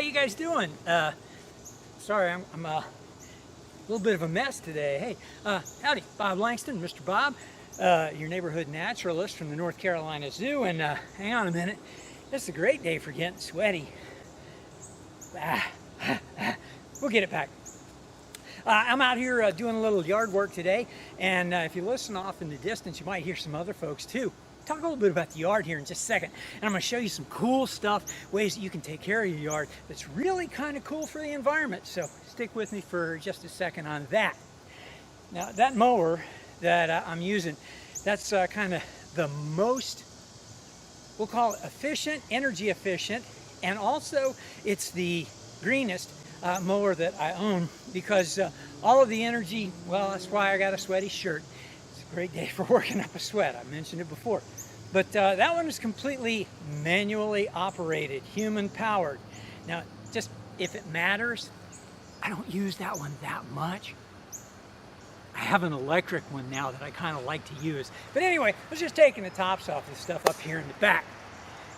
you guys doing? Sorry, I'm a little bit of a mess today. Hey, howdy, Bob Langston, Mr. Bob, your neighborhood naturalist from the North Carolina Zoo. And hang on a minute, this is a great day for getting sweaty. We'll get it back. I'm out here doing a little yard work today, and if you listen off in the distance, you might hear some other folks too. Talk a little bit about the yard here in just a second, and I'm going to show you some cool stuff, ways that you can take care of your yard that's really kind of cool for the environment. So stick with me for just a second on that. Now, that mower that I'm using, that's kind of the most, we'll call it efficient, energy efficient, and also it's the greenest mower that I own, because all of the energy, well, that's why I got a sweaty shirt. It's a great day for working up a sweat. I mentioned it before. But that one is completely manually operated, human powered. Now, just if it matters, I don't use that one that much. I have an electric one now that I kind of like to use. But anyway, I was just taking the tops off this stuff up here in the back.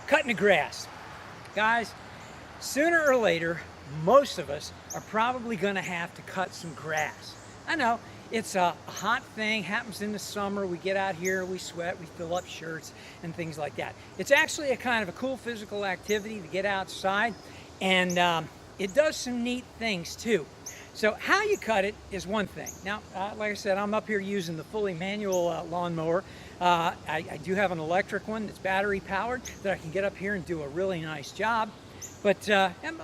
Cutting the grass. Guys, sooner or later, most of us are probably going to have to cut some grass. I know, it's a hot thing, happens in the summer. We get out here, we sweat, we fill up shirts and things like that. It's actually a kind of a cool physical activity to get outside, and it does some neat things too. So how you cut it is one thing. Now, like I said, I'm up here using the fully manual lawnmower. I do have an electric one that's battery powered that I can get up here and do a really nice job. But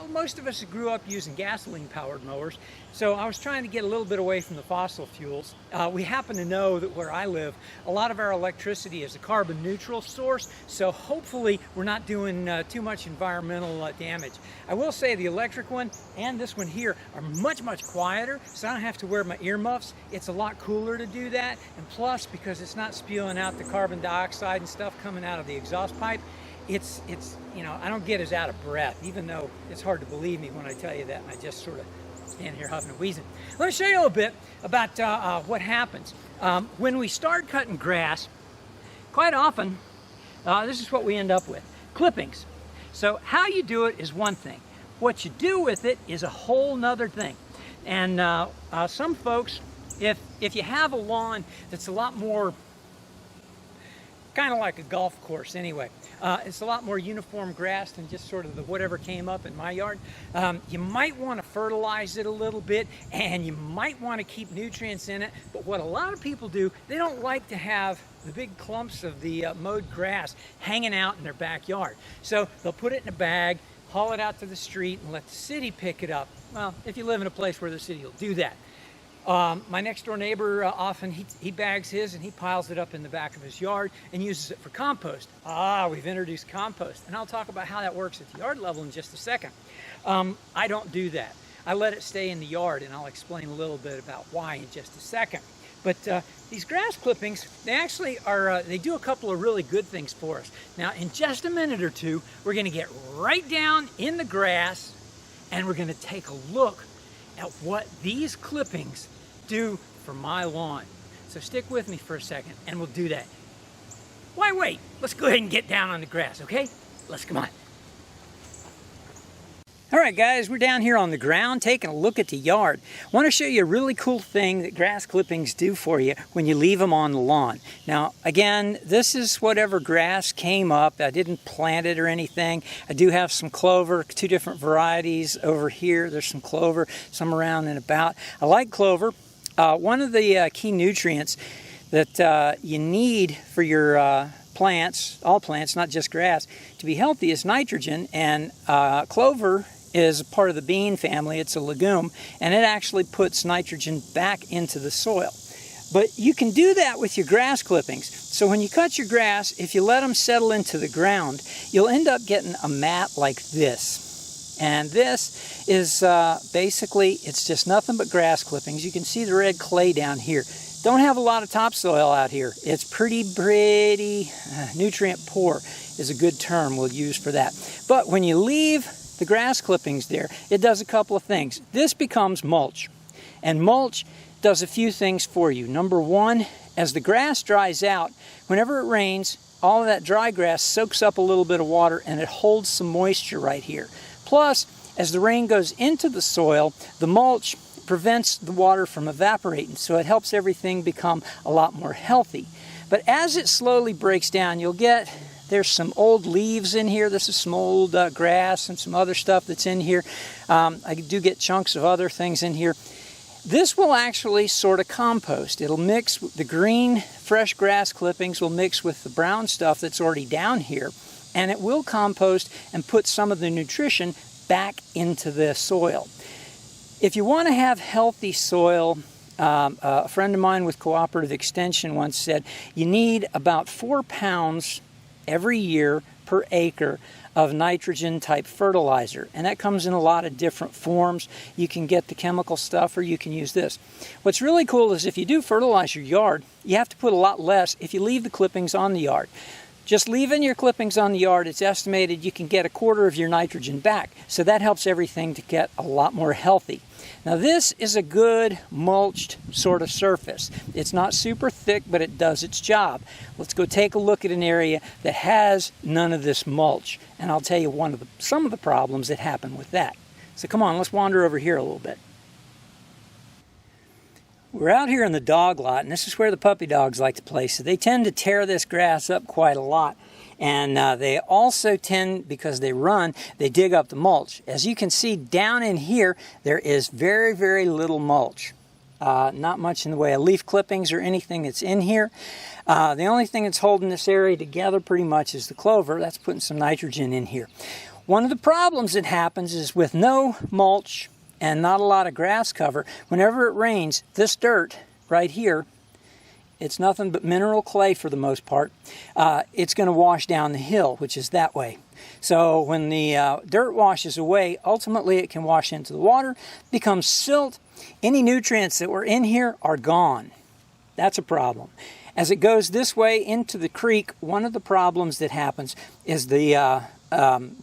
most of us grew up using gasoline-powered mowers, so I was trying to get a little bit away from the fossil fuels. We happen to know that where I live, a lot of our electricity is a carbon-neutral source, so hopefully we're not doing too much environmental damage. I will say the electric one and this one here are much, much quieter, so I don't have to wear my earmuffs. It's a lot cooler to do that, and plus, because it's not spewing out the carbon dioxide and stuff coming out of the exhaust pipe, it's you know, I don't get as out of breath, even though it's hard to believe me when I tell you that, and I just sort of stand here huffing and wheezing. Let me show you a little bit about what happens. When we start cutting grass, quite often, this is what we end up with, clippings. So how you do it is one thing. What you do with it is a whole nother thing. And some folks, if you have a lawn that's a lot more, kind of like a golf course anyway. It's a lot more uniform grass than just sort of the whatever came up in my yard. You might want to fertilize it a little bit, and you might want to keep nutrients in it. But what a lot of people do, they don't like to have the big clumps of the mowed grass hanging out in their backyard. So they'll put it in a bag, haul it out to the street, and let the city pick it up. Well, if you live in a place where the city will do that. My next door neighbor, often he bags his and he piles it up in the back of his yard and uses it for compost. We've introduced compost, and I'll talk about how that works at the yard level in just a second. I don't do that. I let it stay in the yard, and I'll explain a little bit about why in just a second. But these grass clippings, they actually are, they do a couple of really good things for us. Now, in just a minute or two, we're going to get right down in the grass, and we're going to take a look at what these clippings do for my lawn. So stick with me for a second and we'll do that. Why wait? Let's go ahead and get down on the grass, okay? Come on. All right, guys, we're down here on the ground taking a look at the yard. I want to show you a really cool thing that grass clippings do for you when you leave them on the lawn. Now, again, this is whatever grass came up. I didn't plant it or anything. I do have some clover, 2 different varieties over here. There's some clover, some around and about. I like clover. One of the key nutrients that you need for your plants, all plants, not just grass, to be healthy is nitrogen, and clover is a part of the bean family. It's a legume, and it actually puts nitrogen back into the soil. But you can do that with your grass clippings. So when you cut your grass, if you let them settle into the ground, you'll end up getting a mat like this. And this is basically, it's just nothing but grass clippings. You can see the red clay down here. Don't have a lot of topsoil out here. It's pretty nutrient poor is a good term we'll use for that. But when you leave the grass clippings there, it does a couple of things. This becomes mulch, and mulch does a few things for you. Number one, as the grass dries out, whenever it rains, all of that dry grass soaks up a little bit of water and it holds some moisture right here. Plus, as the rain goes into the soil, the mulch prevents the water from evaporating, so it helps everything become a lot more healthy. But as it slowly breaks down, you'll get, there's some old leaves in here. This is some old grass and some other stuff that's in here. I do get chunks of other things in here. This will actually sort of compost. It'll mix with the green, fresh grass clippings will mix with the brown stuff that's already down here, and it will compost and put some of the nutrition back into the soil. If you want to have healthy soil, a friend of mine with Cooperative Extension once said, you need about 4 pounds every year per acre of nitrogen type fertilizer, and that comes in a lot of different forms. You can get the chemical stuff or you can use this. What's really cool is if you do fertilize your yard, you have to put a lot less if you leave the clippings on the yard. Just leaving your clippings on the yard, it's estimated you can get 1/4 of your nitrogen back, so that helps everything to get a lot more healthy. Now this is a good mulched sort of surface. It's not super thick, but it does its job. Let's go take a look at an area that has none of this mulch, and I'll tell you some of the problems that happen with that. So come on, let's wander over here a little bit. We're out here in the dog lot, and this is where the puppy dogs like to play, so they tend to tear this grass up quite a lot. And they also tend, because they run, they dig up the mulch. As you can see down in here, there is very, very little mulch. Not much in the way of leaf clippings or anything that's in here. The only thing that's holding this area together pretty much is the clover. That's putting some nitrogen in here. One of the problems that happens is with no mulch and not a lot of grass cover, whenever it rains, this dirt right here, it's nothing but mineral clay for the most part, it's going to wash down the hill, which is that way. So when the dirt washes away, ultimately it can wash into the water, becomes silt. Any nutrients that were in here are gone. That's a problem. As it goes this way into the creek, one of the problems that happens is the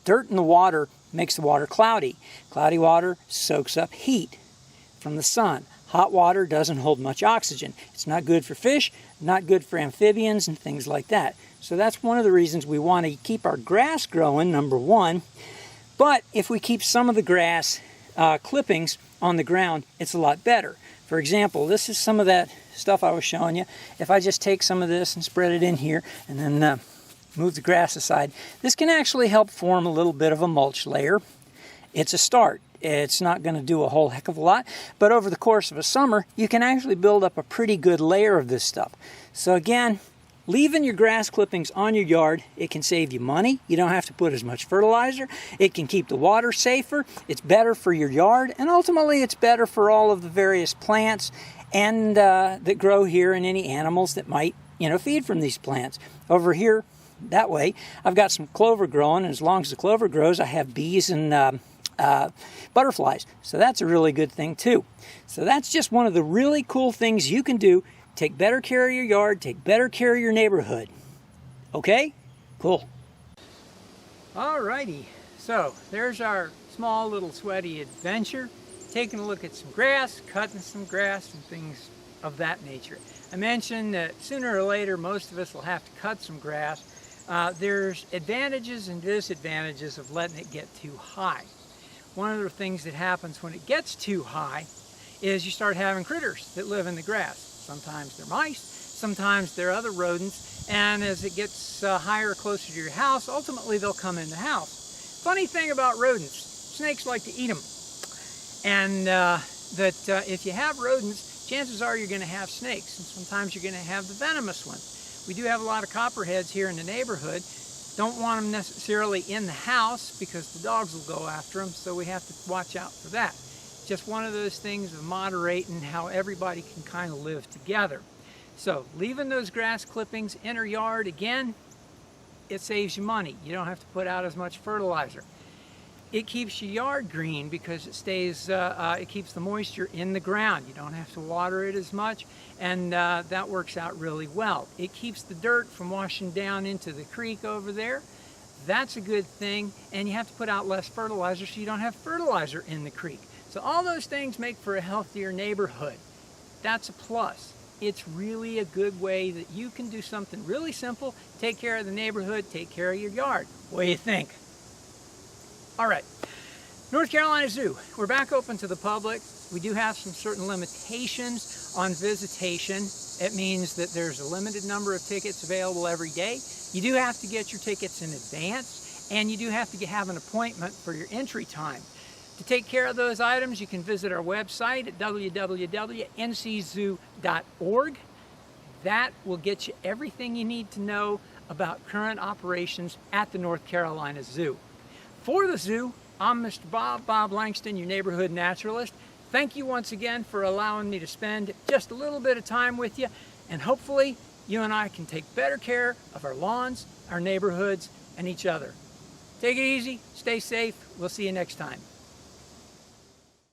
dirt in the water makes the water cloudy. Cloudy water soaks up heat from the sun. Hot water doesn't hold much oxygen. It's not good for fish, not good for amphibians and things like that. So that's one of the reasons we want to keep our grass growing, number one. But if we keep some of the grass clippings on the ground, it's a lot better. For example, this is some of that stuff I was showing you. If I just take some of this and spread it in here and then move the grass aside, this can actually help form a little bit of a mulch layer. It's a start. It's not going to do a whole heck of a lot, but over the course of a summer, you can actually build up a pretty good layer of this stuff. So again, leaving your grass clippings on your yard, it can save you money. You don't have to put as much fertilizer. It can keep the water safer. It's better for your yard, and ultimately it's better for all of the various plants and that grow here and any animals that might, feed from these plants. Over here, that way, I've got some clover growing, and as long as the clover grows, I have bees and butterflies. So that's a really good thing too. So that's just one of the really cool things you can do. Take better care of your yard, take better care of your neighborhood. Okay? Cool. Alrighty, so there's our small little sweaty adventure. Taking a look at some grass, cutting some grass and things of that nature. I mentioned that sooner or later most of us will have to cut some grass. There's advantages and disadvantages of letting it get too high. One of the things that happens when it gets too high is you start having critters that live in the grass. Sometimes they're mice, sometimes they're other rodents, and as it gets higher, closer to your house, ultimately they'll come in the house. Funny thing about rodents, snakes like to eat them. And if you have rodents, chances are you're going to have snakes, and sometimes you're going to have the venomous ones. We do have a lot of copperheads here in the neighborhood. Don't want them necessarily in the house because the dogs will go after them, so we have to watch out for that. Just one of those things of moderating how everybody can kind of live together. So leaving those grass clippings in your yard, again, it saves you money. You don't have to put out as much fertilizer. It keeps your yard green because it keeps the moisture in the ground. You don't have to water it as much, and that works out really well. It keeps the dirt from washing down into the creek over there. That's a good thing, and you have to put out less fertilizer so you don't have fertilizer in the creek. So all those things make for a healthier neighborhood. That's a plus. It's really a good way that you can do something really simple, take care of the neighborhood, take care of your yard. What do you think? All right, North Carolina Zoo, we're back open to the public. We do have some certain limitations on visitation. It means that there's a limited number of tickets available every day. You do have to get your tickets in advance, and you do have to have an appointment for your entry time. To take care of those items, you can visit our website at www.nczoo.org. That will get you everything you need to know about current operations at the North Carolina Zoo. For the zoo, I'm Mr. Bob Langston, your neighborhood naturalist. Thank you once again for allowing me to spend just a little bit of time with you, and hopefully you and I can take better care of our lawns, our neighborhoods, and each other. Take it easy, stay safe. We'll see you next time.